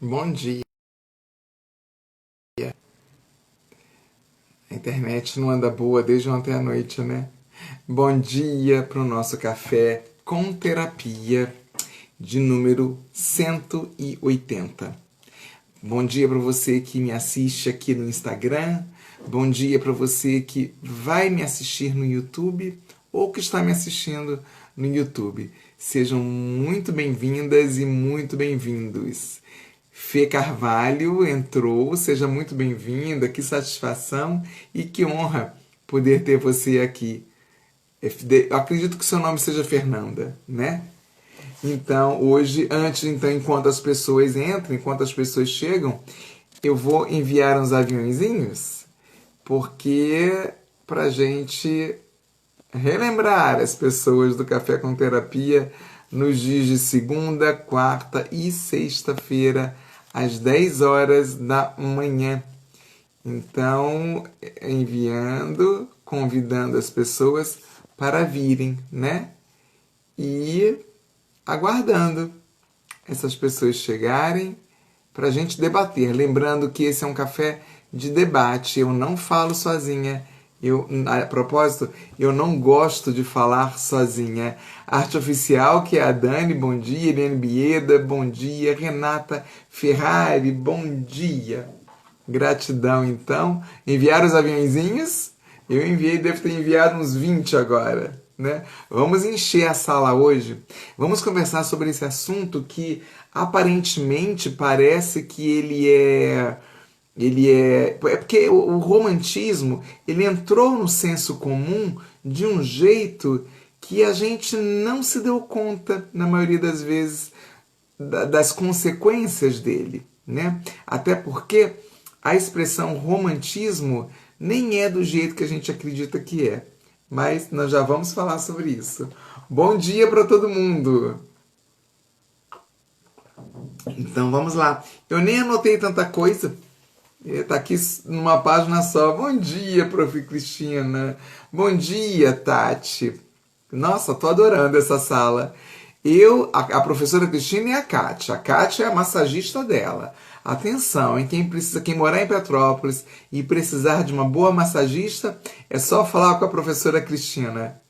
Bom dia. A internet não anda boa desde ontem à noite, né? Bom dia para o nosso café com terapia de número 180. Bom dia para você que me assiste aqui no Instagram. Bom dia para você que vai me assistir no YouTube ou que está me assistindo no YouTube. Sejam muito bem-vindas e muito bem-vindos. Fê Carvalho entrou, seja muito bem-vinda, que satisfação e que honra poder ter você aqui. Eu acredito que seu nome seja Fernanda, né? Então, hoje, enquanto as pessoas entram, enquanto as pessoas chegam, eu vou enviar uns aviãozinhos, porque pra gente relembrar as pessoas do Café com Terapia nos dias de segunda, quarta e sexta-feira, às 10 horas da manhã. Então, enviando, convidando as pessoas para virem, né? E aguardando essas pessoas chegarem para a gente debater. Lembrando que esse é um café de debate. Eu não falo sozinha. A propósito, eu não gosto de falar sozinha. Arte oficial, que é a Dani, bom dia. Helene Bieda, bom dia. Renata Ferrari, bom dia. Gratidão, então. Enviaram os aviãozinhos? Eu enviei, devo ter enviado uns 20 agora, né? Vamos encher a sala hoje. Vamos conversar sobre esse assunto que aparentemente parece que é porque o romantismo ele entrou no senso comum de um jeito que a gente não se deu conta na maioria das vezes das consequências dele, né? Até porque a expressão romantismo nem é do jeito que a gente acredita que é. Mas nós já vamos falar sobre isso. Bom dia para todo mundo! Então vamos lá. Eu nem anotei tanta coisa. Está aqui numa página só. Bom dia, Prof. Cristina. Bom dia, Tati. Nossa, tô adorando essa sala. A professora Cristina e a Kátia. A Kátia é a massagista dela. Atenção, hein? Quem morar em Petrópolis e precisar de uma boa massagista, é só falar com a professora Cristina.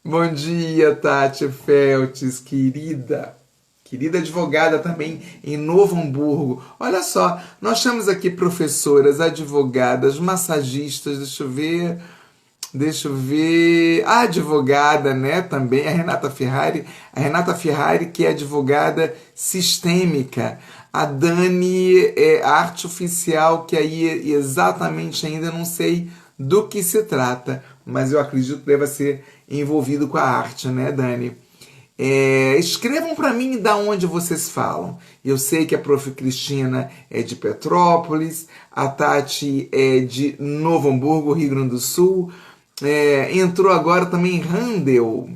Bom dia, Tati Feltes, querida. Querida advogada também em Novo Hamburgo. Olha só, nós temos aqui professoras, advogadas, massagistas, deixa eu ver, a advogada, né, também, a Renata Ferrari, que é advogada sistêmica, a Dani é arte oficial, que aí exatamente ainda não sei do que se trata, mas eu acredito que deve ser envolvido com a arte, né, Dani? Escrevam para mim de onde vocês falam. Eu sei que a Prof. Cristina é de Petrópolis, a Tati é de Novo Hamburgo, Rio Grande do Sul. Entrou agora também Randel.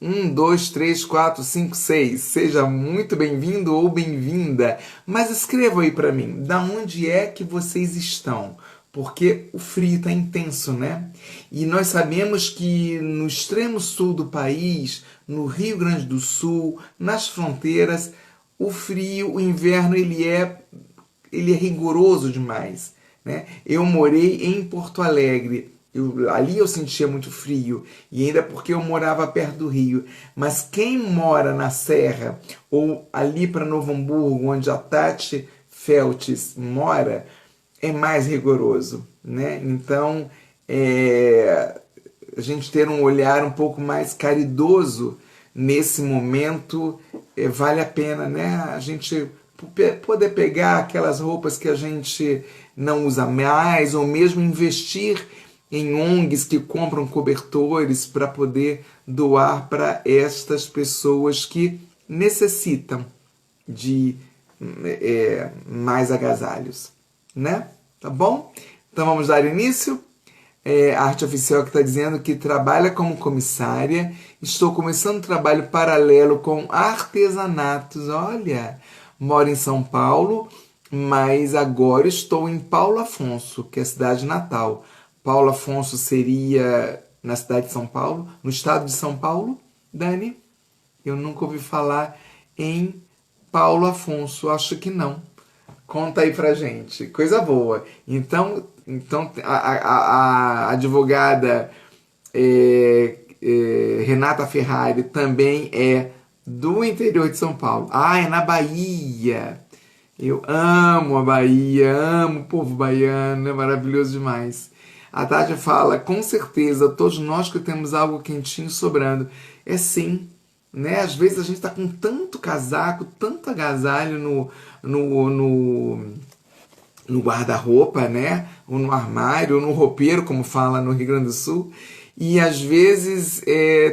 1, 2, 3, 4, 5, 6. Seja muito bem-vindo ou bem-vinda. Mas escrevam aí para mim, da onde é que vocês estão? Porque o frio está intenso, né? E nós sabemos que no extremo sul do país, no Rio Grande do Sul, nas fronteiras, o frio, o inverno, ele é rigoroso demais, né? Eu morei em Porto Alegre. Ali eu sentia muito frio, e ainda porque eu morava perto do rio. Mas quem mora na Serra, ou ali para Novo Hamburgo, onde a Tati Feltes mora, é mais rigoroso, né? Então, a gente ter um olhar um pouco mais caridoso nesse momento vale a pena, né? A gente poder pegar aquelas roupas que a gente não usa mais, ou mesmo investir em ONGs que compram cobertores para poder doar para estas pessoas que necessitam de mais agasalhos, né? Tá bom? Então vamos dar início. A Arte Oficial que está dizendo que trabalha como comissária. Estou começando um trabalho paralelo com artesanatos. Olha, moro em São Paulo, mas agora estou em Paulo Afonso, que é a cidade natal. Paulo Afonso seria na cidade de São Paulo, no estado de São Paulo, Dani? Eu nunca ouvi falar em Paulo Afonso, acho que não. Conta aí pra gente. Coisa boa. Então a advogada Renata Ferrari também é do interior de São Paulo. Ah, é na Bahia. Eu amo a Bahia, amo o povo baiano, é maravilhoso demais. A Tati fala, com certeza, todos nós que temos algo quentinho sobrando. É sim, né? Às vezes a gente tá com tanto casaco, tanto agasalho no guarda-roupa, né? Ou no armário, ou no roupeiro, como fala no Rio Grande do Sul. E às vezes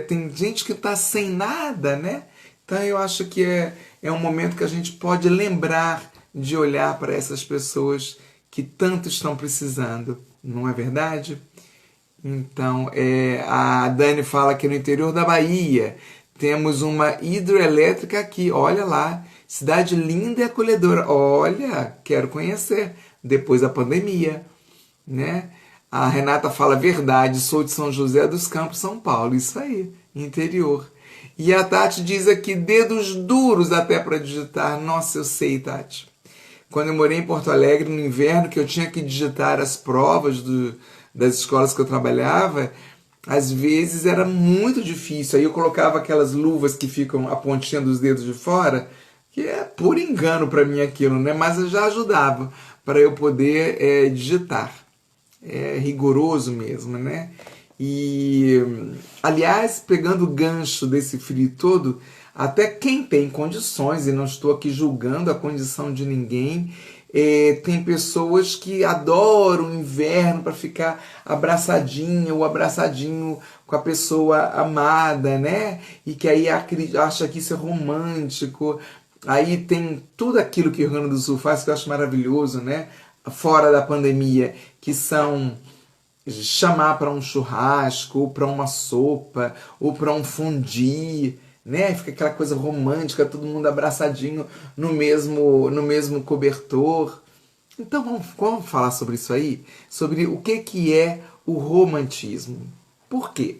tem gente que tá sem nada, né? Então eu acho que é um momento que a gente pode lembrar de olhar para essas pessoas que tanto estão precisando, não é verdade? Então, a Dani fala que no interior da Bahia temos uma hidroelétrica aqui, olha lá, cidade linda e acolhedora. Olha, quero conhecer, depois da pandemia, né? A Renata fala, verdade, sou de São José dos Campos, São Paulo, isso aí, interior. E a Tati diz aqui, dedos duros até para digitar. Nossa, eu sei, Tati. Quando eu morei em Porto Alegre, no inverno, que eu tinha que digitar as provas das escolas que eu trabalhava, às vezes era muito difícil. Aí eu colocava aquelas luvas que ficam a pontinha dos dedos de fora, que é por engano para mim aquilo, né? Mas já ajudava para eu poder digitar. É rigoroso mesmo, né? E, aliás, pegando o gancho desse frio todo, até quem tem condições, e não estou aqui julgando a condição de ninguém, tem pessoas que adoram o inverno para ficar abraçadinha ou abraçadinho com a pessoa amada, né? E que aí acha que isso é romântico. Aí tem tudo aquilo que o Rio Grande do Sul faz que eu acho maravilhoso, né? Fora da pandemia, que são chamar para um churrasco, ou para uma sopa, ou para um fondue, né? Fica aquela coisa romântica, todo mundo abraçadinho no mesmo cobertor. Então vamos falar sobre isso aí, sobre o que é o romantismo. Por quê?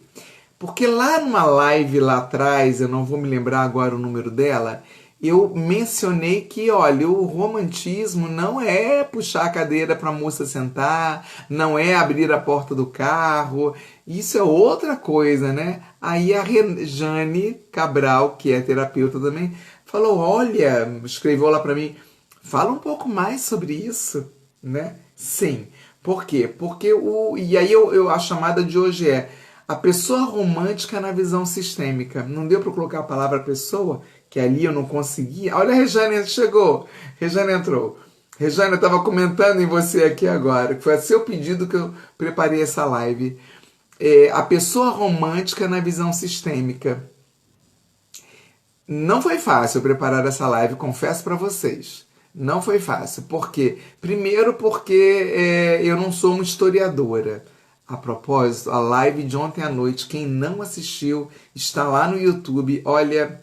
Porque lá numa live lá atrás, eu não vou me lembrar agora o número dela, eu mencionei que, olha, o romantismo não é puxar a cadeira para a moça sentar, não é abrir a porta do carro, isso é outra coisa, né? Aí a Rejane Cabral, que é terapeuta também, falou, olha, escreveu lá para mim, fala um pouco mais sobre isso, né? Sim. Por quê? Porque e aí a chamada de hoje é a pessoa romântica na visão sistêmica. Não deu para colocar a palavra pessoa, que ali eu não conseguia. Olha, a Rejane chegou. Rejane entrou. Rejane, eu estava comentando em você aqui agora, que foi a seu pedido que eu preparei essa live. A pessoa romântica na visão sistêmica. Não foi fácil preparar essa live, confesso para vocês. Não foi fácil. Por quê? Primeiro porque eu não sou uma historiadora. A propósito, a live de ontem à noite, quem não assistiu, está lá no YouTube. Olha,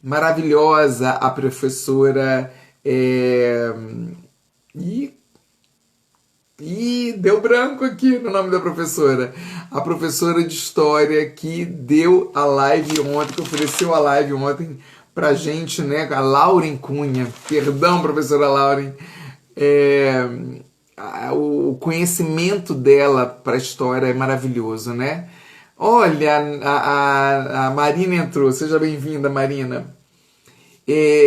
maravilhosa a professora. E deu branco aqui no nome da professora. A professora de história que deu a live ontem, que ofereceu a live ontem pra gente, né? A Lauren Cunha. Perdão, professora Lauren. O conhecimento dela para a história é maravilhoso, né? Olha, a Marina entrou. Seja bem-vinda, Marina.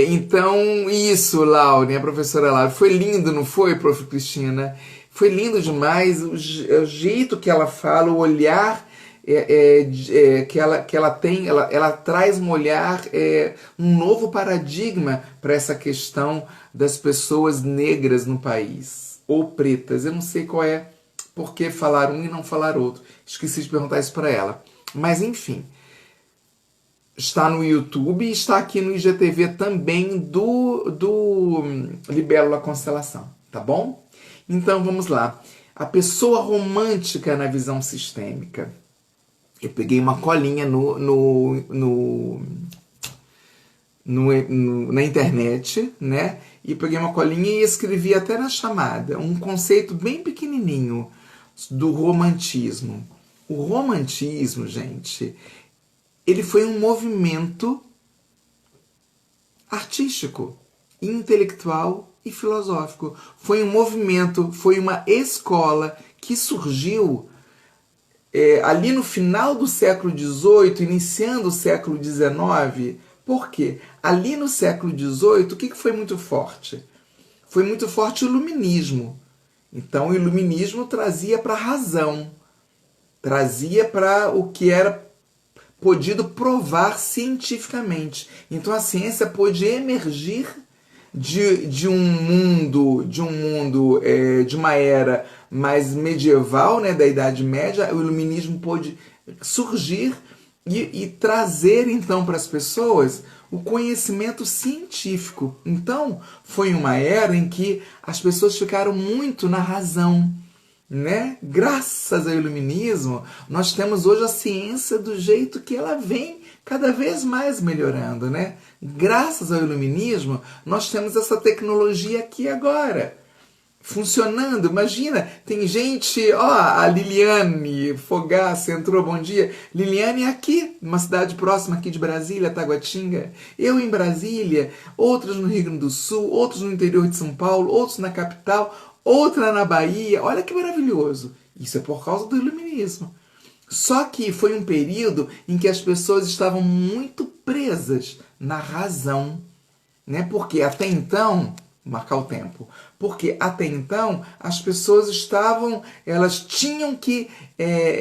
Então, isso, Lauren, a professora Lauren. Foi lindo, não foi, prof. Cristina? Foi lindo demais o jeito que ela fala, o olhar que ela tem, ela traz um olhar, um novo paradigma para essa questão das pessoas negras no país, ou pretas. Eu não sei qual é, por que falar um e não falar outro. Esqueci de perguntar isso para ela. Mas, enfim, está no YouTube e está aqui no IGTV também do Libélula Constelação, tá bom? Então vamos lá. A pessoa romântica na visão sistêmica. Eu peguei uma colinha na internet, né? E peguei uma colinha e escrevi até na chamada um conceito bem pequenininho do romantismo. O romantismo, gente, ele foi um movimento artístico, intelectual e filosófico. Foi um movimento, foi uma escola que surgiu ali no final do século XVIII, iniciando o século XIX. Por quê? Ali no século XVIII, o que foi muito forte? Foi muito forte o iluminismo. Então, o iluminismo trazia para a razão, trazia para o que era podido provar cientificamente. Então, a ciência pôde emergir de um mundo, de uma era mais medieval, né, da Idade Média. O iluminismo pôde surgir e trazer então para as pessoas o conhecimento científico. Então, foi uma era em que as pessoas ficaram muito na razão, né? Graças ao iluminismo, nós temos hoje a ciência do jeito que ela vem cada vez mais melhorando, né? Graças ao iluminismo, nós temos essa tecnologia aqui agora funcionando. Imagina, tem gente, ó, a Liliane Fogaça entrou, bom dia. Liliane é aqui, uma cidade próxima aqui de Brasília, Taguatinga. Eu em Brasília, outros no Rio Grande do Sul, outros no interior de São Paulo, outros na capital, outra na Bahia. Olha que maravilhoso. Isso é por causa do iluminismo. Só que foi um período em que as pessoas estavam muito presas na razão, né? Porque até então, marcar o tempo, porque até então as pessoas elas tinham que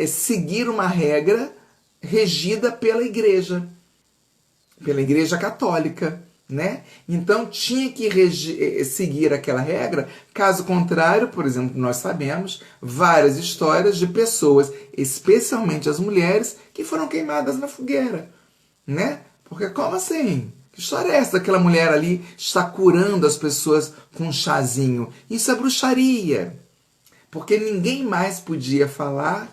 seguir uma regra regida pela igreja católica, né? Então tinha que seguir aquela regra, caso contrário, por exemplo, nós sabemos várias histórias de pessoas, especialmente as mulheres, que foram queimadas na fogueira, né? Porque como assim? Que história é essa? Aquela mulher ali está curando as pessoas com um chazinho. Isso é bruxaria. Porque ninguém mais podia falar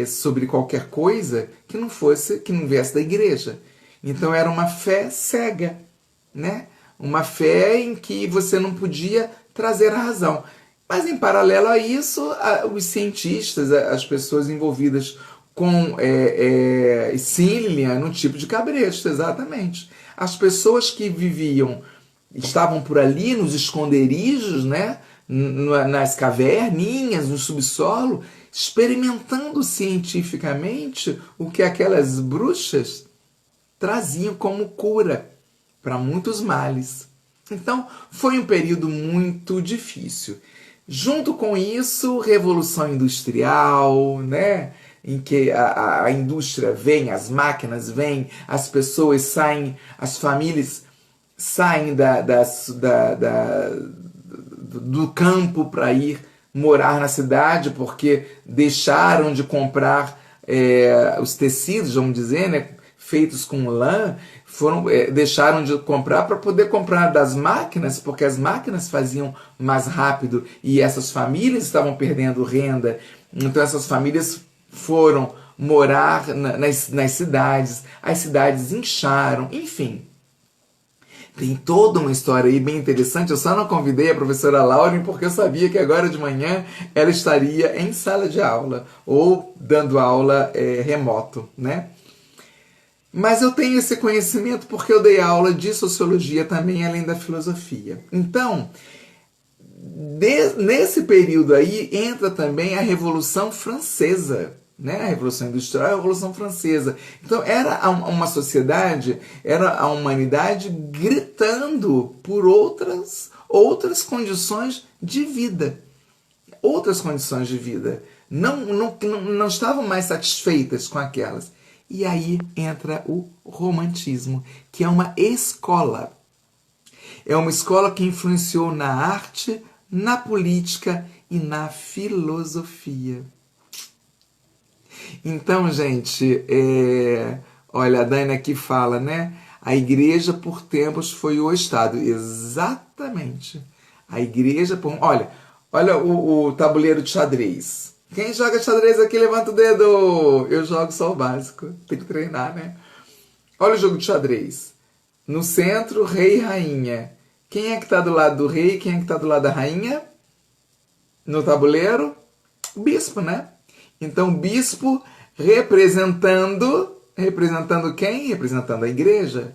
sobre qualquer coisa que não viesse da igreja. Então era uma fé cega, né? Uma fé em que você não podia trazer a razão. Mas em paralelo a isso, os cientistas, as pessoas envolvidas com sim, Liliane, um tipo de cabresto, exatamente. As pessoas que estavam por ali nos esconderijos, né? Nas caverninhas, no subsolo, experimentando cientificamente o que aquelas bruxas traziam como cura para muitos males. Então, foi um período muito difícil. Junto com isso, Revolução Industrial, né? Em que a indústria vem, as máquinas vêm, as pessoas saem, as famílias saem do campo para ir morar na cidade, porque deixaram de comprar os tecidos, vamos dizer, né? Feitos com lã, deixaram de comprar para poder comprar das máquinas, porque as máquinas faziam mais rápido e essas famílias estavam perdendo renda. Então essas famílias foram morar nas cidades, as cidades incharam, enfim. Tem toda uma história aí bem interessante. Eu só não convidei a professora Lauren porque eu sabia que agora de manhã ela estaria em sala de aula ou dando aula remoto, né? Mas eu tenho esse conhecimento porque eu dei aula de sociologia também, além da filosofia. Então, nesse período aí, entra também a Revolução Francesa, né? A Revolução Industrial e a Revolução Francesa. Então, era uma sociedade, era a humanidade gritando por outras condições de vida. Outras condições de vida. Não estavam mais satisfeitas com aquelas. E aí entra o romantismo, que é uma escola. É uma escola que influenciou na arte, na política e na filosofia. Então, gente, olha, a Dani aqui fala, né? A igreja por tempos foi o Estado. Exatamente. A igreja olha o tabuleiro de xadrez. Quem joga xadrez aqui, levanta o dedo. Eu jogo só o básico. Tem que treinar, né? Olha o jogo de xadrez. No centro, rei e rainha. Quem é que está do lado do rei? Quem é que está do lado da rainha? No tabuleiro? O bispo, né? Então, o bispo representando quem? Representando a igreja.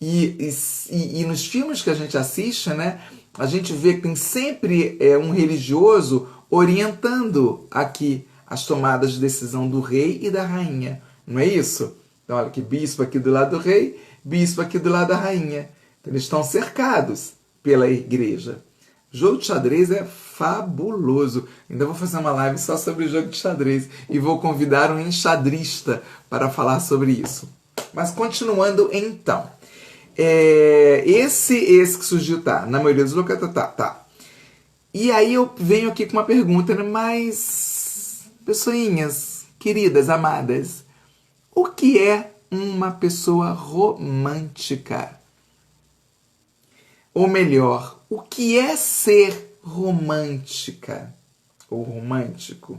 E nos filmes que a gente assiste, né, a gente vê que tem sempre um religioso orientando aqui as tomadas de decisão do rei e da rainha. Não é isso? Então, olha aqui, bispo aqui do lado do rei, bispo aqui do lado da rainha. Então, eles estão cercados pela igreja. Jogo de xadrez é fabuloso. Ainda vou fazer uma live só sobre o jogo de xadrez e vou convidar um enxadrista para falar sobre isso. Mas continuando então. Esse que surgiu, tá. Na maioria dos locais, tá. E aí eu venho aqui com uma pergunta, né? Mas, pessoinhas, queridas, amadas, o que é uma pessoa romântica? Ou melhor, o que é ser romântica ou romântico?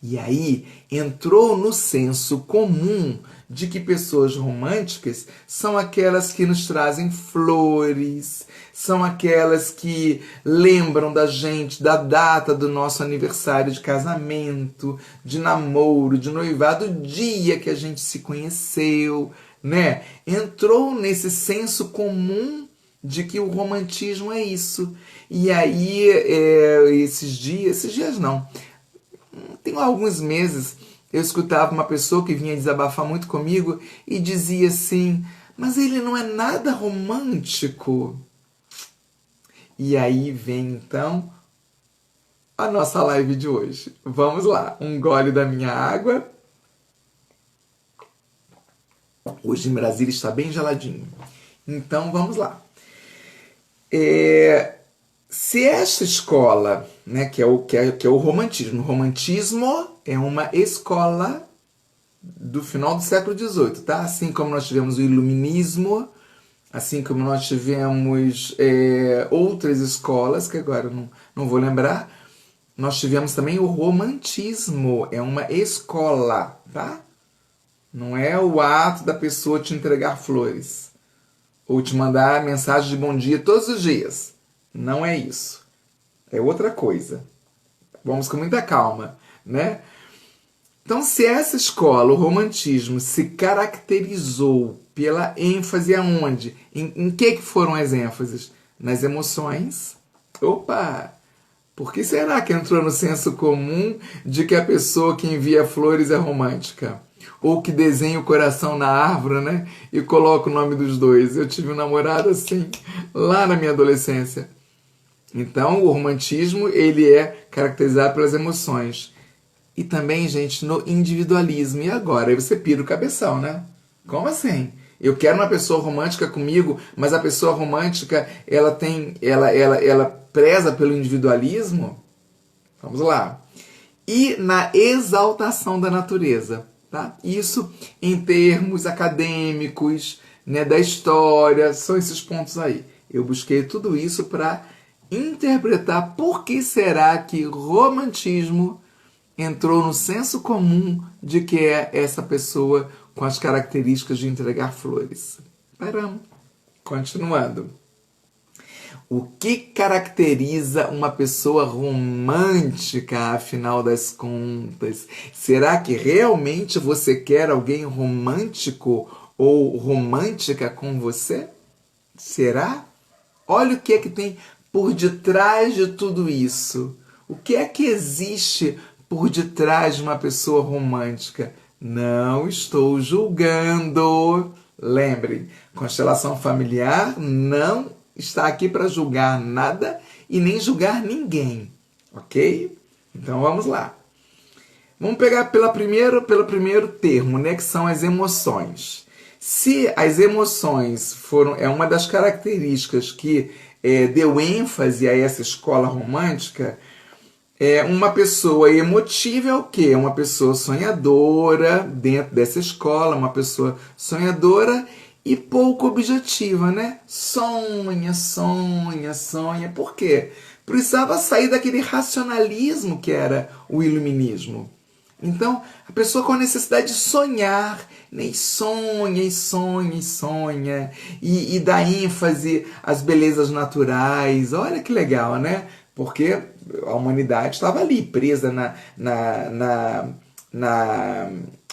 E aí entrou no senso comum de que pessoas românticas são aquelas que nos trazem flores, são aquelas que lembram da gente da data do nosso aniversário de casamento, de namoro, de noivado, do dia que a gente se conheceu, né? Entrou nesse senso comum de que o romantismo é isso. E aí, esses dias não, tem alguns meses, eu escutava uma pessoa que vinha desabafar muito comigo e dizia assim, mas ele não é nada romântico. E aí vem então a nossa live de hoje. Vamos lá, um gole da minha água. Hoje em Brasília está bem geladinho. Então vamos lá. Se essa escola, né, que é o romantismo é uma escola do final do século XVIII, tá? Assim como nós tivemos o iluminismo, assim como nós tivemos outras escolas, que agora eu não vou lembrar, nós tivemos também o romantismo, é uma escola, tá? Não é o ato da pessoa te entregar flores ou te mandar mensagem de bom dia todos os dias. Não é isso. É outra coisa. Vamos com muita calma, né? Então, se essa escola, o romantismo, se caracterizou pela ênfase aonde? Em que foram as ênfases? Nas emoções. Opa! Por que será que entrou no senso comum de que a pessoa que envia flores é romântica? Ou que desenha o coração na árvore, né? E coloca o nome dos dois. Eu tive um namorado assim, lá na minha adolescência. Então, o romantismo, ele é caracterizado pelas emoções. E também, gente, no individualismo. E agora? Aí você pira o cabeção, né? Como assim? Eu quero uma pessoa romântica comigo, mas a pessoa romântica, ela preza pelo individualismo? Vamos lá. E na exaltação da natureza, tá? Isso em termos acadêmicos, né, da história, são esses pontos aí. Eu busquei tudo isso para interpretar por que será que romantismo entrou no senso comum de que é essa pessoa com as características de entregar flores. Paramos. Continuando. O que caracteriza uma pessoa romântica, afinal das contas? Será que realmente você quer alguém romântico ou romântica com você? Será? Olha o que é que tem por detrás de tudo isso. O que é que existe por detrás de uma pessoa romântica? Não estou julgando. Lembrem, constelação familiar não está aqui para julgar nada e nem julgar ninguém, ok? Então vamos lá. Vamos pegar pelo primeiro termo, né, que são as emoções. Se as emoções é uma das características que deu ênfase a essa escola romântica, uma pessoa emotiva é o quê? É uma pessoa sonhadora dentro dessa escola, uma pessoa sonhadora e pouco objetiva, né? Sonha, sonha, sonha. Por quê? Precisava sair daquele racionalismo que era o iluminismo. Então, a pessoa com a necessidade de sonhar, né? E sonha, e sonha, e sonha, e dá ênfase às belezas naturais. Olha que legal, né? Porque a humanidade estava ali, presa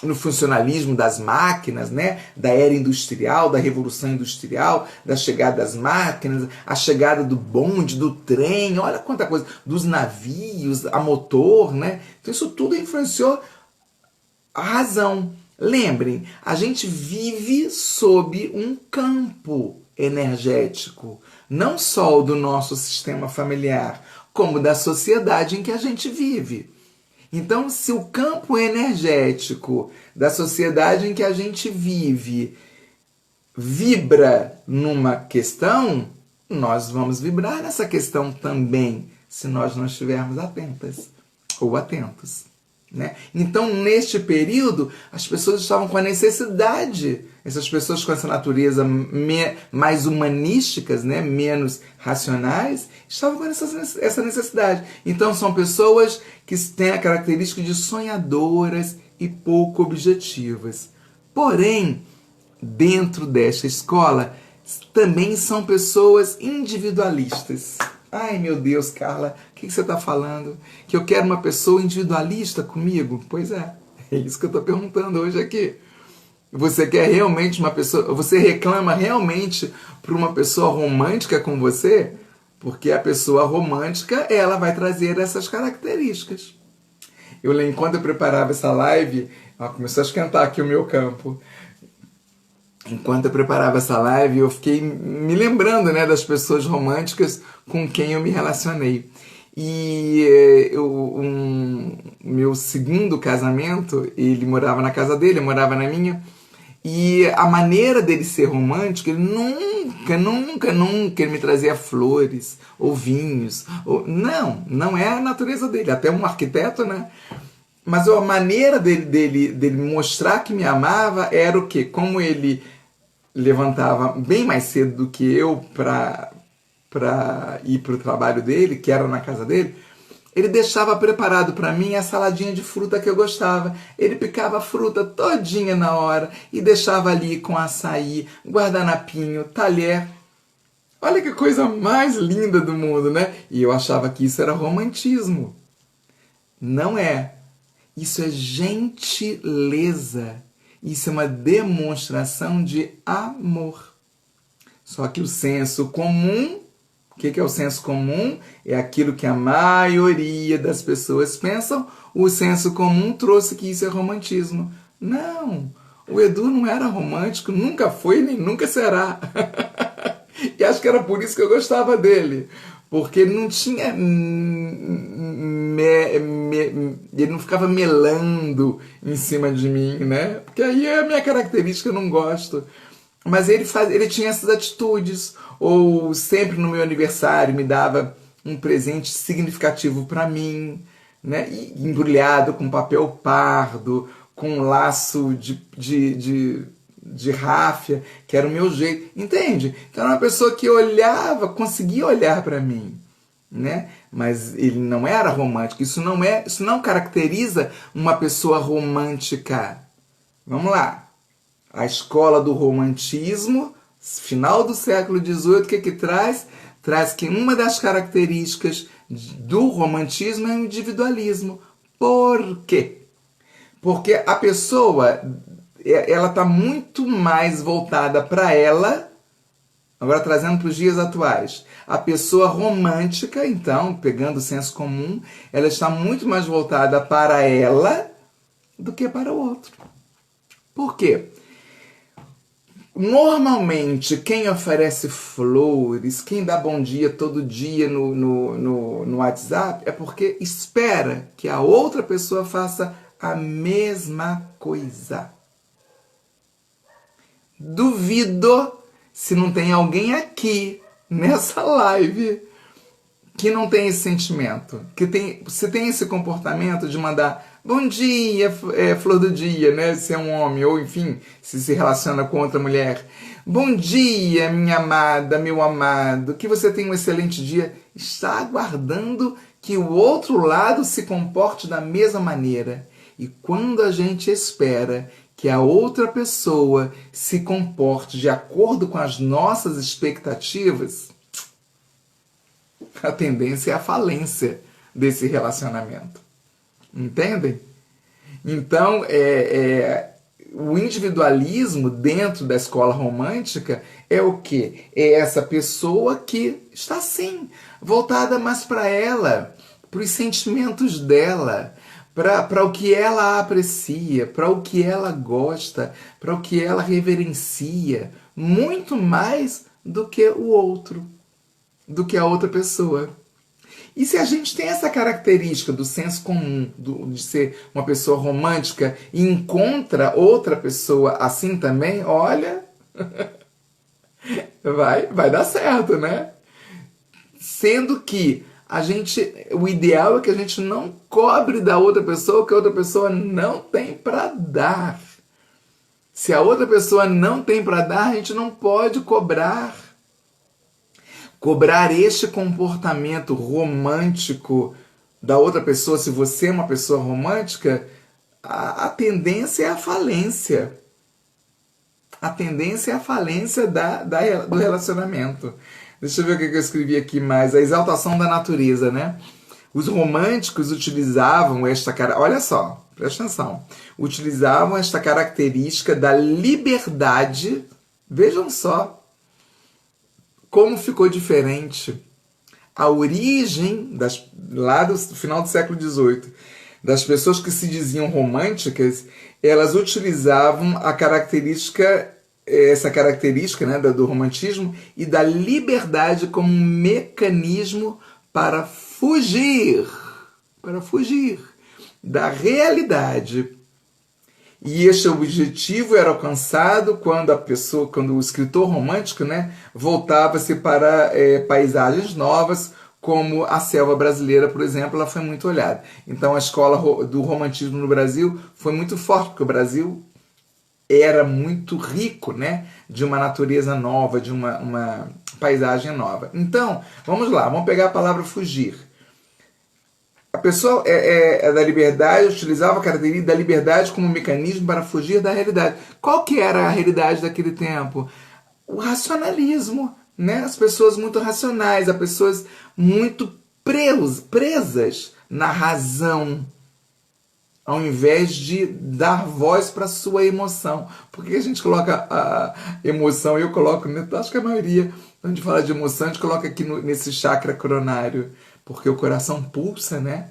no funcionalismo das máquinas, né? Da era industrial, da revolução industrial, da chegada das máquinas, a chegada do bonde, do trem, olha quanta coisa, dos navios, a motor, né? Então isso tudo influenciou a razão. Lembrem, a gente vive sob um campo energético, não só o do nosso sistema familiar, como da sociedade em que a gente vive. Então, se o campo energético da sociedade em que a gente vive vibra numa questão, nós vamos vibrar nessa questão também, se nós não estivermos atentas ou atentos. Né? Então, neste período, as pessoas estavam com a necessidade, essas pessoas com essa natureza mais humanísticas, né? Menos racionais, estavam com essa necessidade. Então, são pessoas que têm a característica de sonhadoras e pouco objetivas. Porém, dentro desta escola, também são pessoas individualistas. Ai, meu Deus, Carla, o que você está falando? Que eu quero uma pessoa individualista comigo? Pois é isso que eu estou perguntando hoje aqui. Você quer realmente uma pessoa... Você reclama realmente para uma pessoa romântica com você? Porque a pessoa romântica, ela vai trazer essas características. Enquanto eu preparava essa live, começou a esquentar aqui o meu campo. Enquanto eu preparava essa live, eu fiquei me lembrando, né, das pessoas românticas com quem eu me relacionei. E meu segundo casamento, ele morava na casa dele, eu morava na minha. E a maneira dele ser romântico, ele nunca ele me trazia flores ou vinhos. Não é a natureza dele. Até um arquiteto, né? Mas a maneira dele mostrar que me amava era o quê? Como ele levantava bem mais cedo do que eu para ir para o trabalho dele, que era na casa dele, ele deixava preparado para mim a saladinha de fruta que eu gostava. Ele picava a fruta todinha na hora e deixava ali com açaí, guardanapinho, talher. Olha que coisa mais linda do mundo, né? E eu achava que isso era romantismo. Não é. Isso é gentileza. Isso é uma demonstração de amor. Só que o senso comum, o que é o senso comum? É aquilo que a maioria das pessoas pensam. O senso comum trouxe que isso é romantismo. Não, o Edu não era romântico, nunca foi nem nunca será. E acho que era por isso que eu gostava dele. Porque ele não tinha... ele não ficava melando em cima de mim, né? Porque aí é a minha característica, eu não gosto. Mas ele tinha essas atitudes. Ou sempre no meu aniversário me dava um presente significativo para mim, né? E embrulhado com papel pardo, com um laço de ráfia, que era o meu jeito. Entende? Então era uma pessoa que olhava, conseguia olhar para mim, né? Mas ele não era romântico. Isso não caracteriza uma pessoa romântica. Vamos lá. A escola do romantismo, final do século XVIII, o que traz? Traz que uma das características do romantismo é o individualismo. Por quê? Porque a pessoa, ela está muito mais voltada para ela. Agora, trazendo para os dias atuais, a pessoa romântica, então, pegando o senso comum, ela está muito mais voltada para ela do que para o outro. Por quê? Normalmente, quem oferece flores, quem dá bom dia todo dia no WhatsApp, é porque espera que a outra pessoa faça a mesma coisa. Duvido se não tem alguém aqui, nessa live, que não tem esse sentimento, se tem esse comportamento de mandar bom dia, flor do dia, né? Se é um homem, ou enfim, se relaciona com outra mulher. Bom dia, minha amada, meu amado, que você tenha um excelente dia. Está aguardando que o outro lado se comporte da mesma maneira. E quando a gente espera que a outra pessoa se comporte de acordo com as nossas expectativas, a tendência é a falência desse relacionamento. Entendem? Então, o individualismo dentro da escola romântica é o quê? É essa pessoa que está assim, voltada mais para ela, para os sentimentos dela, para o que ela aprecia, para o que ela gosta, para o que ela reverencia, muito mais do que o outro, do que a outra pessoa. E se a gente tem essa característica do senso comum, de ser uma pessoa romântica, e encontra outra pessoa assim também, olha, vai dar certo, né? Sendo que o ideal é que a gente não cobre da outra pessoa o que a outra pessoa não tem para dar. Se a outra pessoa não tem para dar, a gente não pode cobrar. Cobrar este comportamento romântico da outra pessoa, se você é uma pessoa romântica, a tendência é a falência. A tendência é a falência do relacionamento. Deixa eu ver o que eu escrevi aqui mais. A exaltação da natureza, né? Os românticos utilizavam olha só, presta atenção. Utilizavam esta característica da liberdade. Vejam só como ficou diferente. A origem, lá do final do século XVIII, das pessoas que se diziam românticas, elas utilizavam essa característica, né, do romantismo e da liberdade como um mecanismo para fugir da realidade. E este objetivo era alcançado quando o escritor romântico, né, voltava-se para paisagens novas, como a selva brasileira, por exemplo, ela foi muito olhada. Então a escola do romantismo no Brasil foi muito forte, porque o Brasil era muito rico, né, de uma natureza nova, de uma paisagem nova. Então, vamos lá, vamos pegar a palavra fugir. A pessoa da liberdade utilizava a característica da liberdade como um mecanismo para fugir da realidade. Qual que era a realidade daquele tempo? O racionalismo, né? As pessoas muito racionais, as pessoas muito presas na razão, ao invés de dar voz para a sua emoção. Por que a gente coloca a emoção? Eu coloco, acho que a maioria, quando a gente fala de emoção, a gente coloca aqui nesse chakra coronário. Porque o coração pulsa, né?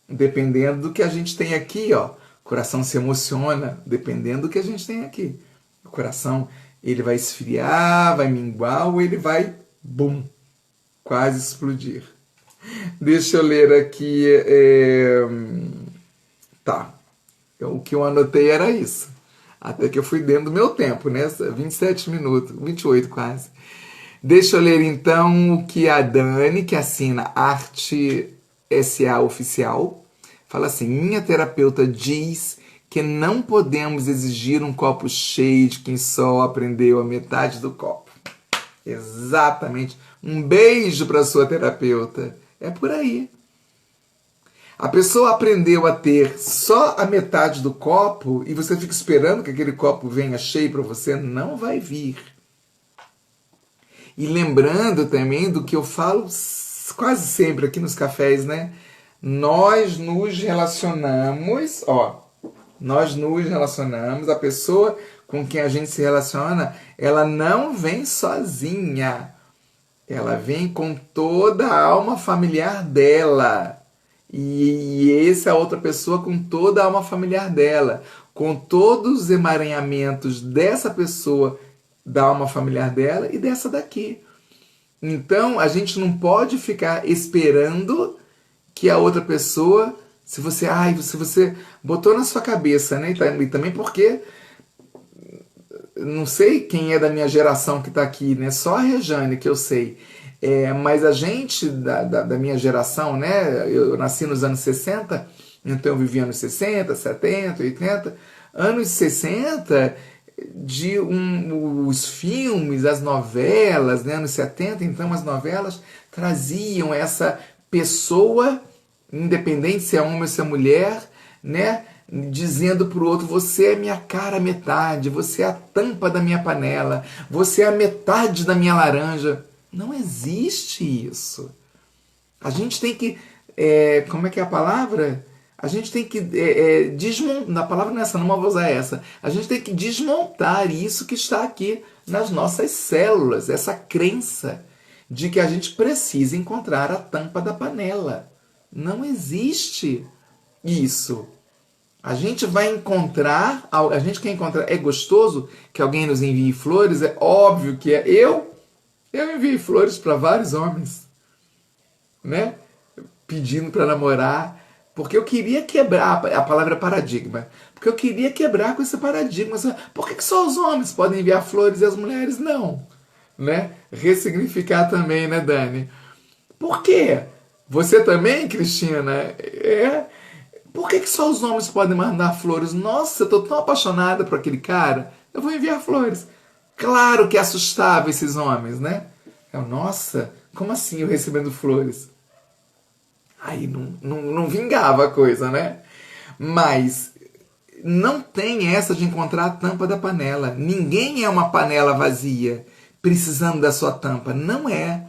Dependendo do que a gente tem aqui, ó. O coração se emociona dependendo do que a gente tem aqui. O coração, ele vai esfriar, vai minguar ou ele vai, bum, quase explodir. Deixa eu ler aqui. Tá. O que eu anotei era isso. Até que eu fui dentro do meu tempo, né? 27 minutos, 28 quase. Deixa eu ler então o que a Dani, que assina Arte SA Oficial, fala assim: minha terapeuta diz que não podemos exigir um copo cheio de quem só aprendeu a metade do copo. Exatamente. Um beijo para sua terapeuta. É por aí. A pessoa aprendeu a ter só a metade do copo e você fica esperando que aquele copo venha cheio para você, não vai vir. E lembrando também do que eu falo quase sempre aqui nos cafés, né? Nós nos relacionamos, a pessoa com quem a gente se relaciona, ela não vem sozinha. Ela vem com toda a alma familiar dela. E essa é a outra pessoa com toda a alma familiar dela. Com todos os emaranhamentos dessa pessoa, da alma familiar dela e dessa daqui. Então, a gente não pode ficar esperando que a outra pessoa, se você botou na sua cabeça, né? E também porque não sei quem é da minha geração que está aqui, né? Só a Rejane que eu sei. Mas a gente da minha geração, né? Eu nasci nos anos 60, então eu vivi anos 60, 70, 80. Anos 60, os filmes, as novelas, né? Anos 70, então as novelas traziam essa pessoa, independente se é homem ou se é mulher, né? Dizendo para o outro: você é minha cara metade, você é a tampa da minha panela, você é a metade da minha laranja. Não existe isso. A gente tem que, como é que é a palavra? A gente tem que desmontar, a palavra não é essa, não vou usar essa. A gente tem que desmontar isso que está aqui nas nossas células, essa crença de que a gente precisa encontrar a tampa da panela. Não existe isso. A gente vai encontrar, a gente quer encontrar, é gostoso que alguém nos envie flores, é óbvio que é. Eu enviei flores para vários homens, né? Pedindo para namorar, porque eu queria quebrar, a palavra paradigma, porque eu queria quebrar com esse paradigma. Por que só os homens podem enviar flores e as mulheres não? Né? Ressignificar também, né, Dani? Por quê? Você também, Cristina? Por que só os homens podem mandar flores? Nossa, eu tô tão apaixonada por aquele cara, eu vou enviar flores. Claro que assustava esses homens, né? Nossa, como assim eu recebendo flores? Aí não vingava a coisa, né? Mas não tem essa de encontrar a tampa da panela. Ninguém é uma panela vazia, precisando da sua tampa. Não é.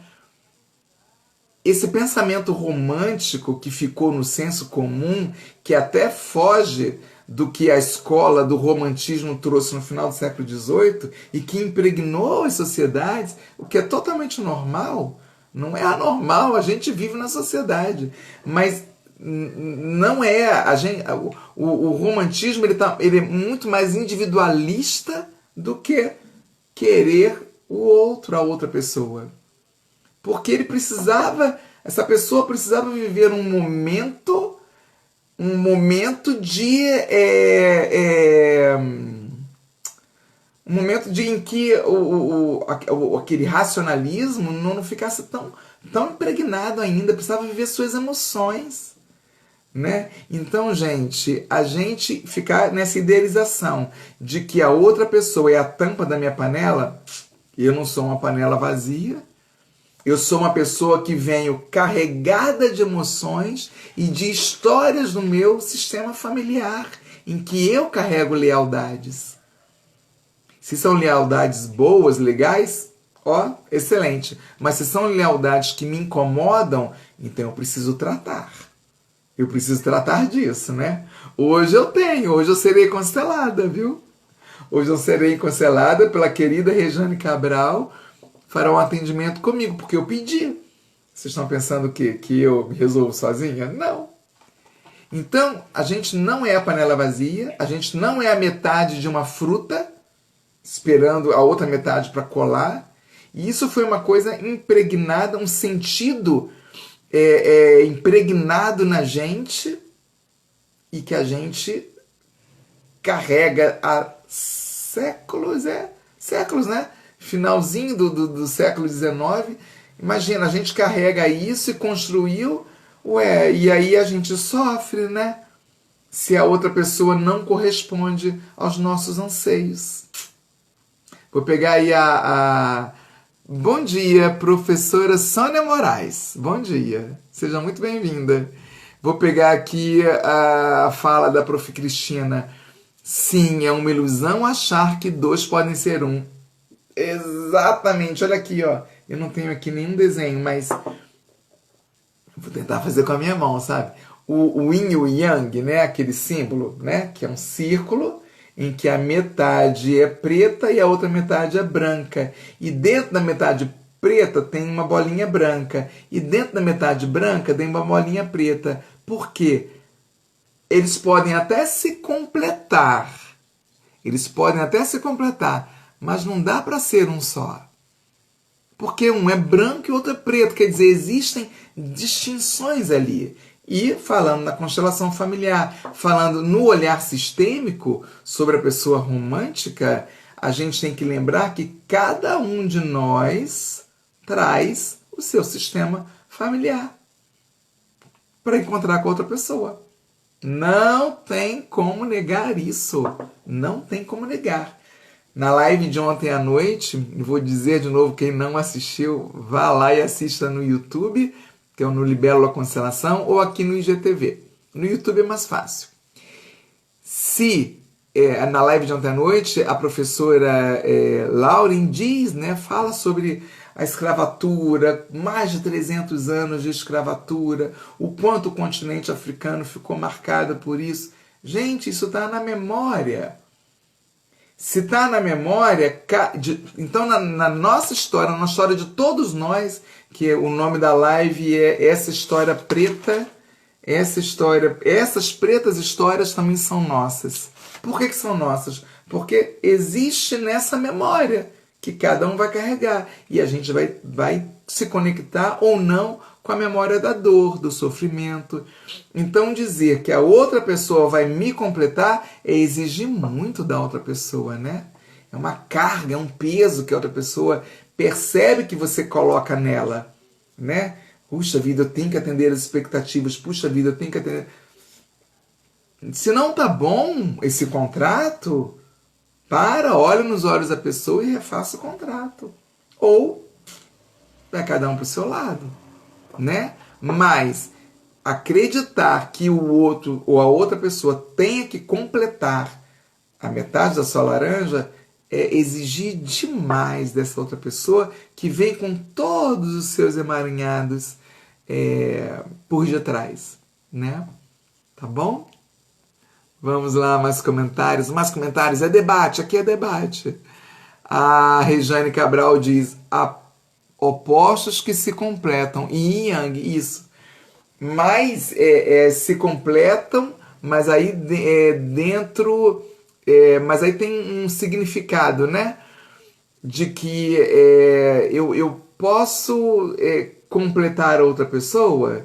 Esse pensamento romântico que ficou no senso comum, que até foge do que a escola do romantismo trouxe no final do século XVIII e que impregnou as sociedades, o que é totalmente normal, não é anormal, a gente vive na sociedade, mas não é o romantismo ele é muito mais individualista do que querer o outro, a outra pessoa. Porque essa pessoa precisava viver um momento em que aquele racionalismo não ficasse tão impregnado ainda, precisava viver suas emoções, né? Então, gente, a gente ficar nessa idealização de que a outra pessoa é a tampa da minha panela, eu não sou uma panela vazia, eu sou uma pessoa que venho carregada de emoções e de histórias do meu sistema familiar, em que eu carrego lealdades. Se são lealdades boas, legais, excelente. Mas se são lealdades que me incomodam, então eu preciso tratar. Eu preciso tratar disso, né? Hoje eu serei constelada, viu? Hoje eu serei constelada pela querida Rejane Cabral, fará um atendimento comigo, porque eu pedi. Vocês estão pensando que eu resolvo sozinha? Não. Então, a gente não é a panela vazia, a gente não é a metade de uma fruta, esperando a outra metade para colar. E isso foi uma coisa impregnada, um sentido impregnado na gente e que a gente carrega há séculos, né? Finalzinho do século XIX, imagina, a gente carrega isso e construiu, e aí a gente sofre, né? Se a outra pessoa não corresponde aos nossos anseios. Vou pegar aí Bom dia, professora Sônia Moraes. Bom dia, seja muito bem-vinda. Vou pegar aqui a fala da prof. Cristina. Sim, é uma ilusão achar que dois podem ser um. Exatamente, olha aqui, ó. Eu não tenho aqui nenhum desenho, mas vou tentar fazer com a minha mão, sabe? O yin e o yang, né? Aquele símbolo, né? Que é um círculo em que a metade é preta e a outra metade é branca. E dentro da metade preta tem uma bolinha branca. E dentro da metade branca tem uma bolinha preta. Por quê? Eles podem até se completar. Mas não dá para ser um só. Porque um é branco e o outro é preto. Quer dizer, existem distinções ali. E falando na constelação familiar, falando no olhar sistêmico sobre a pessoa romântica, a gente tem que lembrar que cada um de nós traz o seu sistema familiar para encontrar com outra pessoa. Não tem como negar isso. Não tem como negar. Na live de ontem à noite, vou dizer de novo, quem não assistiu, vá lá e assista no YouTube, que é no Libélula Constelação, ou aqui no IGTV. No YouTube é mais fácil. Na live de ontem à noite, a professora Lauren diz, né, fala sobre a escravatura, mais de 300 anos de escravatura, o quanto o continente africano ficou marcado por isso. Gente, isso está na memória. Se está na memória, então na nossa história, na história de todos nós, que o nome da live é Essa História Preta, essas pretas histórias também são nossas. Por que são nossas? Porque existe nessa memória que cada um vai carregar. E a gente vai se conectar ou não com a memória da dor, do sofrimento. Então dizer que a outra pessoa vai me completar é exigir muito da outra pessoa, né? É uma carga, é um peso que a outra pessoa percebe que você coloca nela, né? Puxa vida, eu tenho que atender as expectativas. Puxa vida, eu tenho que atender... Se não tá bom esse contrato, olha nos olhos da pessoa e refaça o contrato. Ou vai cada um pro seu lado, né? Mas acreditar que o outro ou a outra pessoa tenha que completar a metade da sua laranja é exigir demais dessa outra pessoa que vem com todos os seus emaranhados por detrás, né? Tá bom? Vamos lá, mais comentários. Mais comentários. É debate, aqui é debate. A Rejane Cabral diz: opostos que se completam. Yin Yang, isso. Mas se completam, mas aí dentro... mas aí tem um significado, né? De que eu posso completar outra pessoa,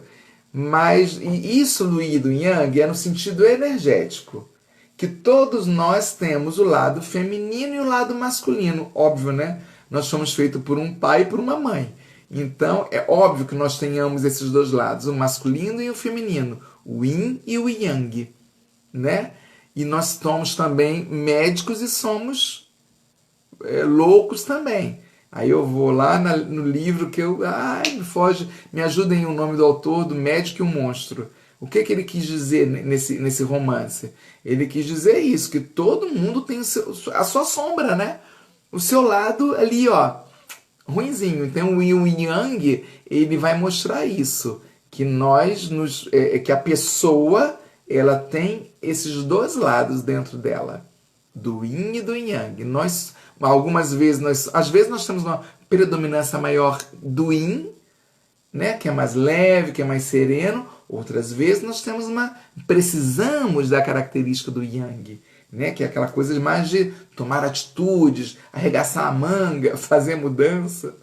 mas isso do Yin e do Yang é no sentido energético. Que todos nós temos o lado feminino e o lado masculino. Óbvio, né? Nós somos feitos por um pai e por uma mãe. Então, é óbvio que nós tenhamos esses dois lados, o masculino e o feminino, o Yin e o Yang, né? E nós somos também médicos e somos loucos também. Aí eu vou lá no livro que me foge, me ajudem o nome do autor, do Médico e o Monstro. O que ele quis dizer nesse romance? Ele quis dizer isso, que todo mundo tem a sua sombra, né? O seu lado ali, ó, ruinzinho. Então o Yin Yang, ele vai mostrar isso, que que a pessoa, ela tem esses dois lados dentro dela, do Yin e do Yang. Algumas vezes, às vezes nós temos uma predominância maior do Yin, né, que é mais leve, que é mais sereno. Outras vezes nós precisamos da característica do Yang, né, que é aquela coisa mais de tomar atitudes, arregaçar a manga, fazer mudança.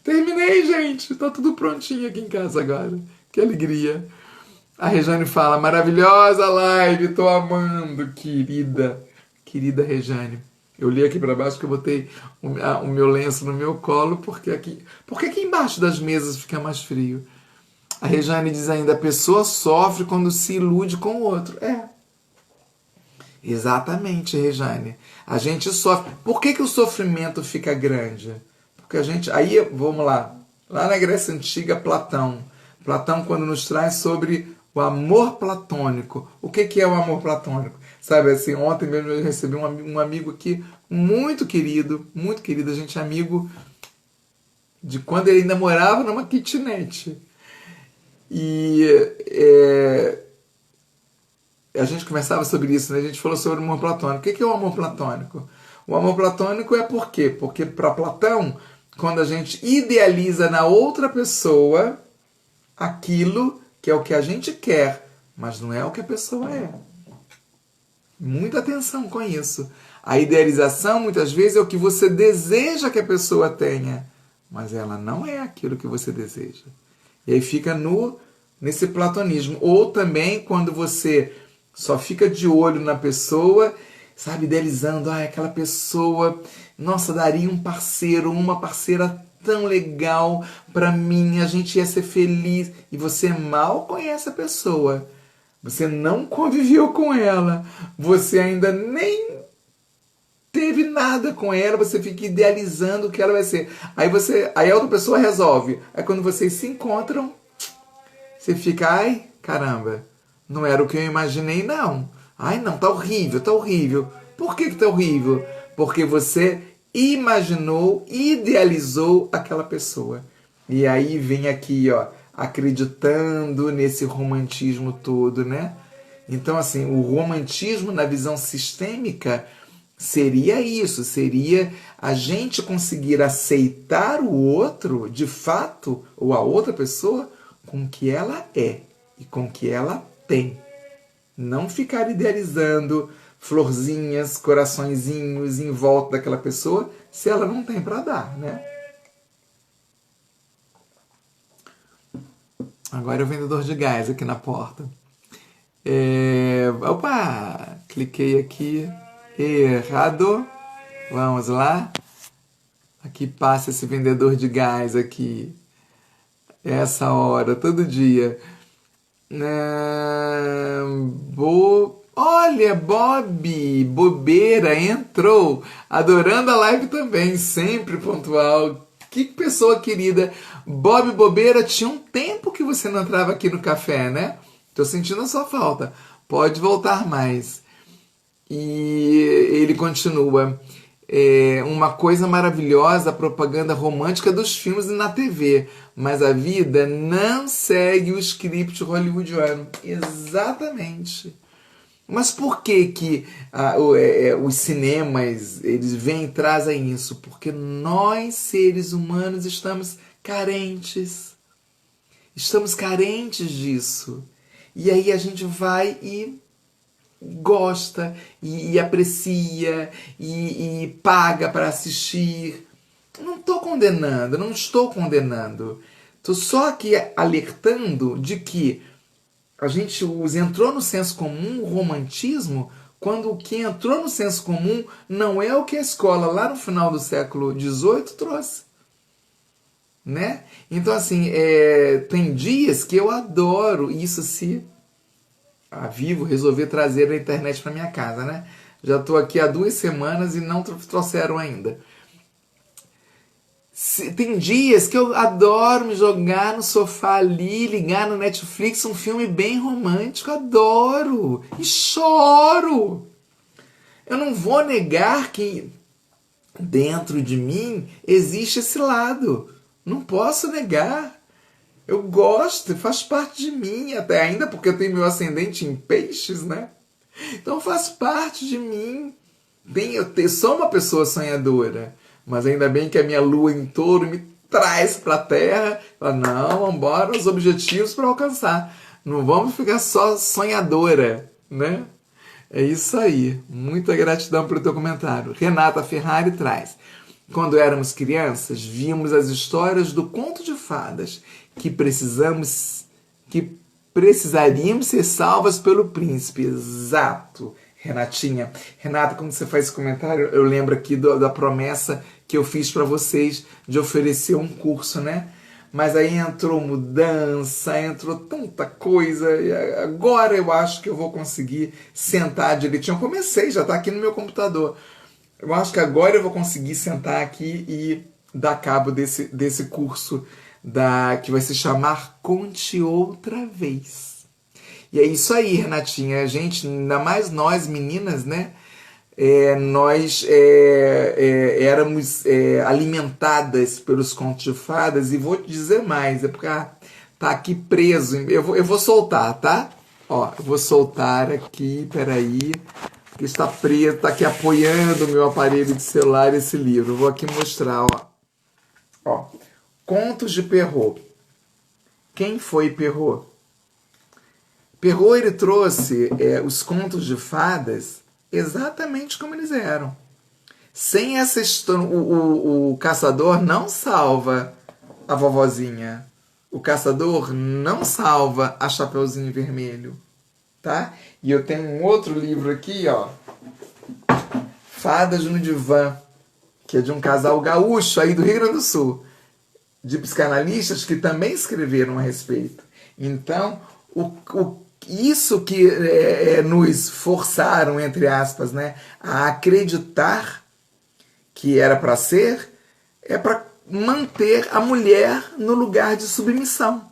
Terminei, gente. Tá tudo prontinho aqui em casa agora. Que alegria. A Rejane fala: maravilhosa live, tô amando, querida. Querida Rejane. Eu li aqui para baixo que eu botei o meu lenço no meu colo, porque aqui embaixo das mesas fica mais frio. A Rejane diz ainda: a pessoa sofre quando se ilude com o outro. Exatamente, Rejane. A gente sofre. Por que o sofrimento fica grande? Porque a gente... Aí, vamos lá. Lá na Grécia Antiga, Platão, quando nos traz sobre o amor platônico. O que é o amor platônico? Sabe, assim, ontem mesmo eu recebi um amigo aqui muito querido, a gente é amigo de quando ele ainda morava numa kitnet. E a gente conversava sobre isso, né? A gente falou sobre o amor platônico. O que é o amor platônico? O amor platônico é por quê? Porque para Platão, quando a gente idealiza na outra pessoa aquilo que é o que a gente quer, mas não é o que a pessoa é. Muita atenção com isso. A idealização, muitas vezes, é o que você deseja que a pessoa tenha, mas ela não é aquilo que você deseja. E aí fica nesse platonismo. Ou também quando você só fica de olho na pessoa, sabe, idealizando, aquela pessoa, nossa, daria um parceiro, uma parceira tão legal para mim, a gente ia ser feliz. E você mal conhece a pessoa. Você não conviveu com ela. Você ainda nem teve nada com ela. Você fica idealizando o que ela vai ser. Aí a outra pessoa resolve. Aí quando vocês se encontram, você fica, ai, caramba, não era o que eu imaginei, não. Ai, não, tá horrível, tá horrível. Por que tá horrível? Porque você imaginou, idealizou aquela pessoa. E aí vem aqui, ó, acreditando nesse romantismo todo, né? Então, assim, o romantismo na visão sistêmica seria isso, seria a gente conseguir aceitar o outro, de fato, ou a outra pessoa, com o que ela é e com o que ela tem. Não ficar idealizando florzinhas, coraçõezinhos em volta daquela pessoa se ela não tem para dar, né? Agora é o vendedor de gás aqui na porta. Opa! Cliquei aqui. Errado. Vamos lá. Aqui passa esse vendedor de gás aqui. Essa hora, todo dia. Olha, Bob Bobeira entrou. Adorando a live também, sempre pontual. Que pessoa querida. Bob Bobeira, tinha um tempo que você não entrava aqui no café, né? Tô sentindo a sua falta. Pode voltar mais. E ele continua. Uma coisa maravilhosa a propaganda romântica dos filmes e na TV, mas a vida não segue o script hollywoodiano. Exatamente. Mas por que os cinemas eles vêm e trazem isso? Porque nós, seres humanos, estamos carentes. Estamos carentes disso. E aí a gente vai e gosta, e aprecia, e paga para assistir. Não estou condenando, não estou condenando. Estou só aqui alertando de que a gente entrou no senso comum o romantismo quando o que entrou no senso comum não é o que a escola lá no final do século XVIII trouxe. Né? Então, assim, tem dias que eu adoro isso se a Vivo resolver trazer a internet para minha casa, né? Já estou aqui há 2 semanas e não trouxeram ainda. Tem dias que eu adoro me jogar no sofá ali, ligar no Netflix um filme bem romântico, adoro e choro. Eu não vou negar que dentro de mim existe esse lado. Não posso negar. Eu gosto, faz parte de mim, até ainda porque eu tenho meu ascendente em peixes, né? Então faz parte de mim. Eu sou uma pessoa sonhadora, mas ainda bem que a minha lua em touro me traz para a terra. Fala, não, vamos embora, os objetivos para alcançar. Não vamos ficar só sonhadora, né? É isso aí. Muita gratidão pelo teu comentário. Renata Ferrari traz. Quando éramos crianças, víamos as histórias do conto de fadas que precisaríamos ser salvas pelo príncipe. Exato, Renatinha. Renata, quando você faz esse comentário, eu lembro aqui da promessa que eu fiz para vocês de oferecer um curso, né? Mas aí entrou mudança, entrou tanta coisa, e agora eu acho que eu vou conseguir sentar direitinho. Eu comecei, já está aqui no meu computador. Eu acho que agora eu vou conseguir sentar aqui e dar cabo desse curso que vai se chamar Conte Outra Vez. E é isso aí, Renatinha. A gente, ainda mais nós meninas, né? Nós éramos alimentadas pelos contos de fadas, e vou te dizer mais, é porque tá aqui preso. Eu vou soltar, tá? Ó, eu vou soltar aqui, peraí. Que está preso, está aqui apoiando o meu aparelho de celular esse livro. Eu vou aqui mostrar, ó. Contos de Perrault. Quem foi Perrault? Perrault, ele trouxe os contos de fadas exatamente como eles eram. Sem essa história, o caçador não salva a vovozinha. O caçador não salva a Chapeuzinho Vermelho. Tá? E eu tenho um outro livro aqui, ó. Fadas no Divã, que é de um casal gaúcho aí do Rio Grande do Sul, de psicanalistas que também escreveram a respeito. Então, isso que nos forçaram, entre aspas, né, a acreditar que era para ser, é para manter a mulher no lugar de submissão.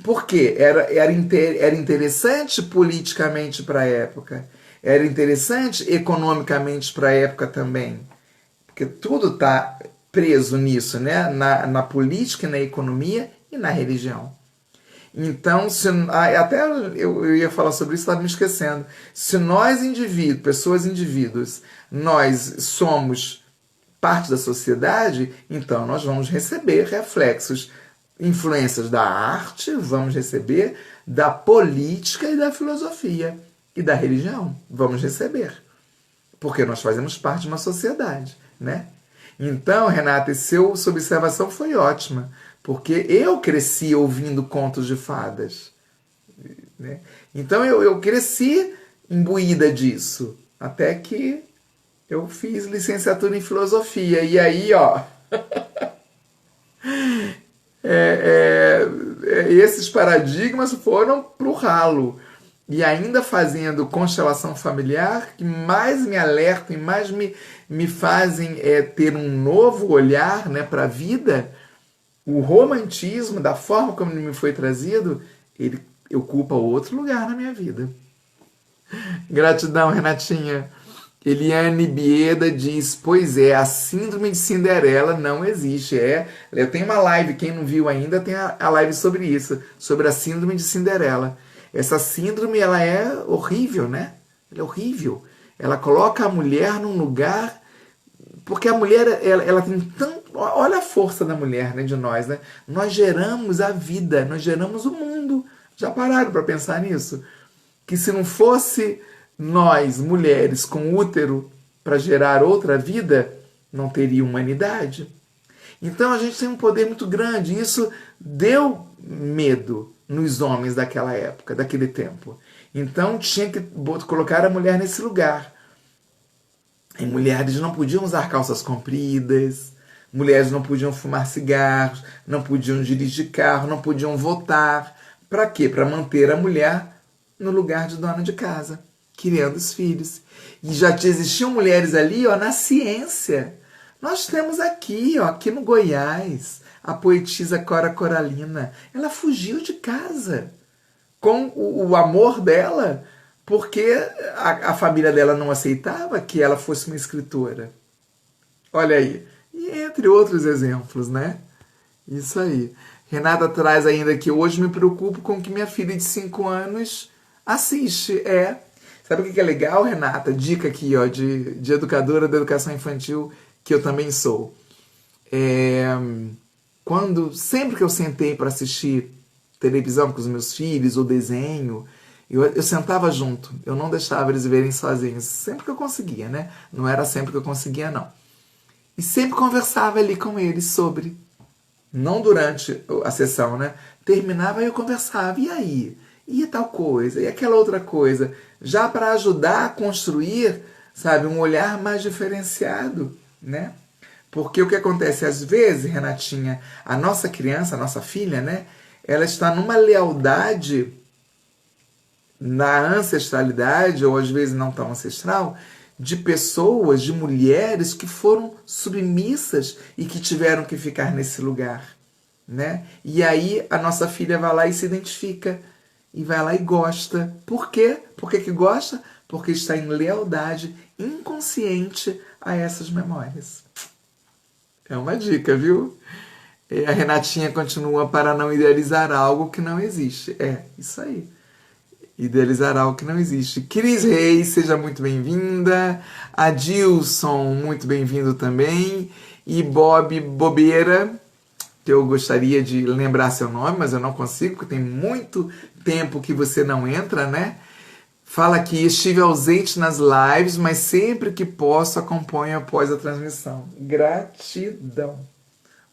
Por quê? Era interessante politicamente para a época. Era interessante economicamente para a época também. porque tudo está preso nisso, né? Na política, na economia e na religião. Então, até eu ia falar sobre isso, estava me esquecendo. Se nós, indivíduos, nós somos parte da sociedade, então nós vamos receber reflexos, influências da arte, vamos receber da política e da filosofia e da religião. Vamos receber. Porque nós fazemos parte de uma sociedade, né? Então, Renata, sua observação foi ótima, porque eu cresci ouvindo contos de fadas, né? Então eu cresci imbuída disso, até que eu fiz licenciatura em filosofia. E aí, ó, esses paradigmas foram pro ralo. E ainda fazendo constelação familiar, que mais me alertam e mais me fazem ter um novo olhar, né, para a vida. O romantismo, da forma como ele me foi trazido, ele ocupa outro lugar na minha vida. Gratidão, Renatinha. Eliane Bieda diz, pois é, a síndrome de Cinderela não existe. Eu tenho uma live, quem não viu ainda, tem a live sobre isso, sobre a síndrome de Cinderela. Essa síndrome, ela é horrível, né? Ela é horrível. Ela coloca a mulher num lugar... Porque a mulher, ela tem tanto... Olha a força da mulher, né, de nós, né? Nós geramos a vida, nós geramos o mundo. Já pararam para pensar nisso? Que se não fosse nós, mulheres, com útero para gerar outra vida, não teria humanidade. Então a gente tem um poder muito grande. E isso deu medo nos homens daquela época, daquele tempo. Então tinha que colocar a mulher nesse lugar. E mulheres não podiam usar calças compridas, mulheres não podiam fumar cigarros, não podiam dirigir carro, não podiam votar. Para quê? Para manter a mulher no lugar de dona de casa, criando os filhos. E já existiam mulheres ali, ó, na ciência. Nós temos aqui, ó, aqui no Goiás, a poetisa Cora Coralina. Ela fugiu de casa com o amor dela, porque a família dela não aceitava que ela fosse uma escritora. Olha aí. E entre outros exemplos, né? Isso aí. Renata traz ainda que hoje me preocupo com que minha filha de 5 anos assiste. Sabe o que é legal, Renata? Dica aqui, ó, de educadora da educação infantil, que eu também sou. Sempre que eu sentei para assistir televisão com os meus filhos, ou desenho, eu sentava junto. Eu não deixava eles verem sozinhos. Sempre que eu conseguia, né? Não era sempre que eu conseguia, não. E sempre conversava ali com eles sobre. Não durante a sessão, né? Terminava e eu conversava. E aí? E tal coisa? E aquela outra coisa? Já para ajudar a construir, sabe, um olhar mais diferenciado, né? Porque o que acontece? Às vezes, Renatinha, a nossa criança, a nossa filha, né? Ela está numa lealdade na ancestralidade, ou às vezes não tão ancestral, de pessoas, de mulheres que foram submissas e que tiveram que ficar nesse lugar, né? E aí a nossa filha vai lá e se identifica, e vai lá e gosta. Por quê? Por que gosta? Porque está em lealdade inconsciente a essas memórias. É uma dica, viu? A Renatinha continua para não idealizar algo que não existe. Isso aí. Idealizar algo que não existe. Cris Reis, seja muito bem-vinda. Adilson, muito bem-vindo também. E Bob Bobeira, que eu gostaria de lembrar seu nome, mas eu não consigo, porque tem muito tempo que você não entra, né? Fala aqui, estive ausente nas lives, mas sempre que posso acompanho após a transmissão. Gratidão.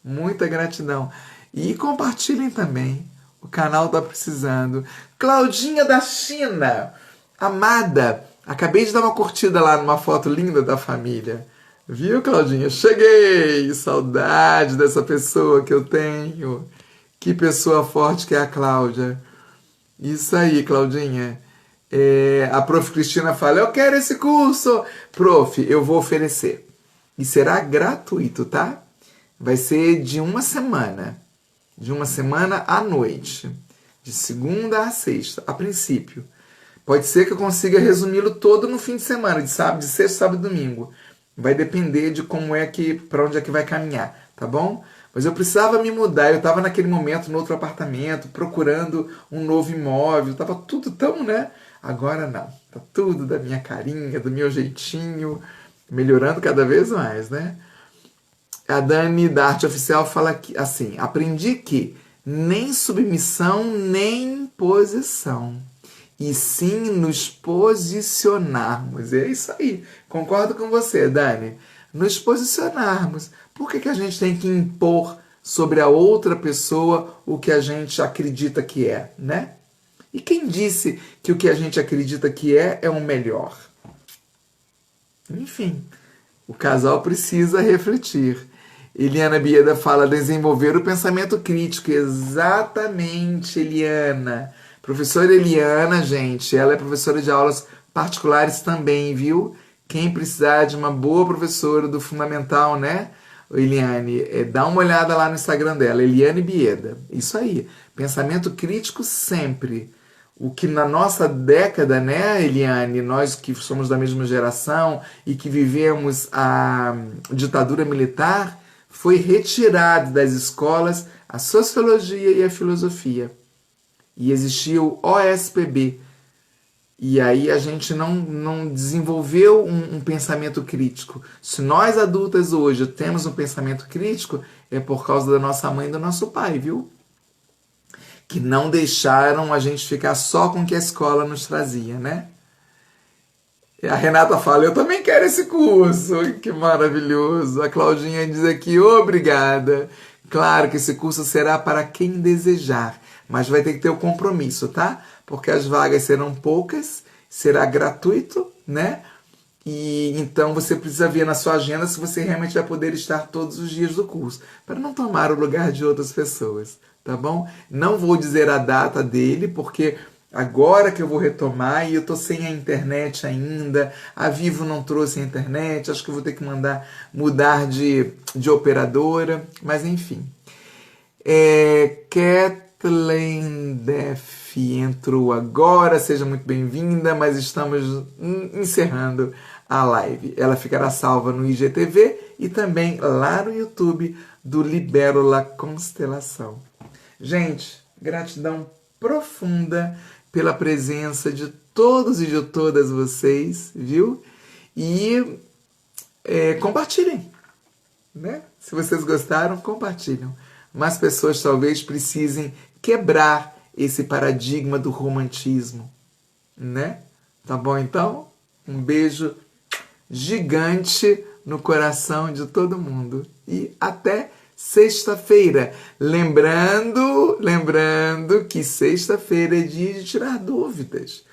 Muita gratidão. E compartilhem também. O canal tá precisando. Claudinha da China. Amada. Acabei de dar uma curtida lá numa foto linda da família. Viu, Claudinha? Cheguei! Saudade dessa pessoa que eu tenho. Que pessoa forte que é a Cláudia. Isso aí, Claudinha. A prof. Cristina fala, eu quero esse curso. Prof, eu vou oferecer. E será gratuito, tá? Vai ser de uma semana. De uma semana à noite. De segunda a sexta, a princípio. Pode ser que eu consiga resumi-lo todo no fim de semana, de sexta, sábado e domingo. Vai depender de como é que, para onde é que vai caminhar, tá bom? Mas eu precisava me mudar, eu estava naquele momento no outro apartamento, procurando um novo imóvel, estava tudo tão, né? Agora não, tá tudo da minha carinha, do meu jeitinho, melhorando cada vez mais, né? A Dani da Arte Oficial fala que, assim, aprendi que nem submissão nem posição, e sim nos posicionarmos. É isso aí. Concordo com você, Dani. Nos posicionarmos. Por que a gente tem que impor sobre a outra pessoa o que a gente acredita que é, né? E quem disse que o que a gente acredita que é o melhor? Enfim, o casal precisa refletir. Eliana Bieda fala desenvolver o pensamento crítico. Exatamente, Eliana. Professora Eliana, gente, ela é professora de aulas particulares também, viu? Quem precisar de uma boa professora do fundamental, né, Eliane, dá uma olhada lá no Instagram dela, Eliane Bieda. Isso aí, pensamento crítico sempre. O que na nossa década, né, Eliane, nós que somos da mesma geração e que vivemos a ditadura militar, foi retirado das escolas a sociologia e a filosofia. E existia o OSPB. E aí a gente não desenvolveu um pensamento crítico. Se nós adultas hoje temos um pensamento crítico, é por causa da nossa mãe e do nosso pai, viu? Que não deixaram a gente ficar só com o que a escola nos trazia, né? E a Renata fala, eu também quero esse curso. Que maravilhoso. A Claudinha diz aqui, obrigada. Claro que esse curso será para quem desejar, mas vai ter que ter o compromisso, tá? Porque as vagas serão poucas, será gratuito, né? E então você precisa ver na sua agenda se você realmente vai poder estar todos os dias do curso, para não tomar o lugar de outras pessoas, tá bom? Não vou dizer a data dele, porque agora que eu vou retomar e eu tô sem a internet ainda, a Vivo não trouxe a internet, acho que eu vou ter que mudar de operadora, mas enfim. Kathleen Def entrou agora, seja muito bem-vinda, mas estamos encerrando a live. Ela ficará salva no IGTV e também lá no YouTube do Libérola Constelação. Gente, gratidão profunda pela presença de todos e de todas vocês, viu? E compartilhem, né? Se vocês gostaram, compartilhem. Mais pessoas talvez precisem quebrar esse paradigma do romantismo, né? Tá bom então? Um beijo gigante no coração de todo mundo e até sexta-feira. Lembrando que sexta-feira é dia de tirar dúvidas.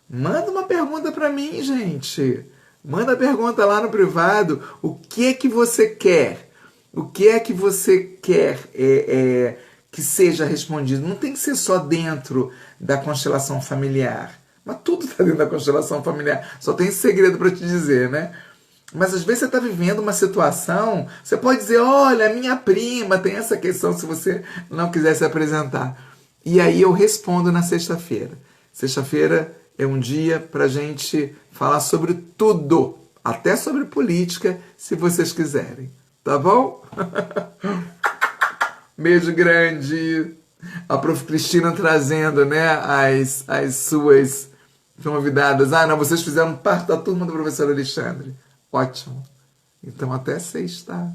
Manda uma pergunta para mim, gente. Manda a pergunta lá no privado. O que é que você quer? O que é que você quer que seja respondido? Não tem que ser só dentro da constelação familiar. Mas tudo está dentro da constelação familiar. Só tem esse segredo para te dizer, né? Mas às vezes você está vivendo uma situação, você pode dizer, olha, minha prima tem essa questão, se você não quiser se apresentar. E aí eu respondo na sexta-feira. Sexta-feira é um dia para a gente falar sobre tudo, até sobre política, se vocês quiserem. Tá bom? Beijo grande. A Prof. Cristina trazendo, né, as suas convidadas. Ah, não, vocês fizeram parte da turma do professor Alexandre. Ótimo. Então até sexta.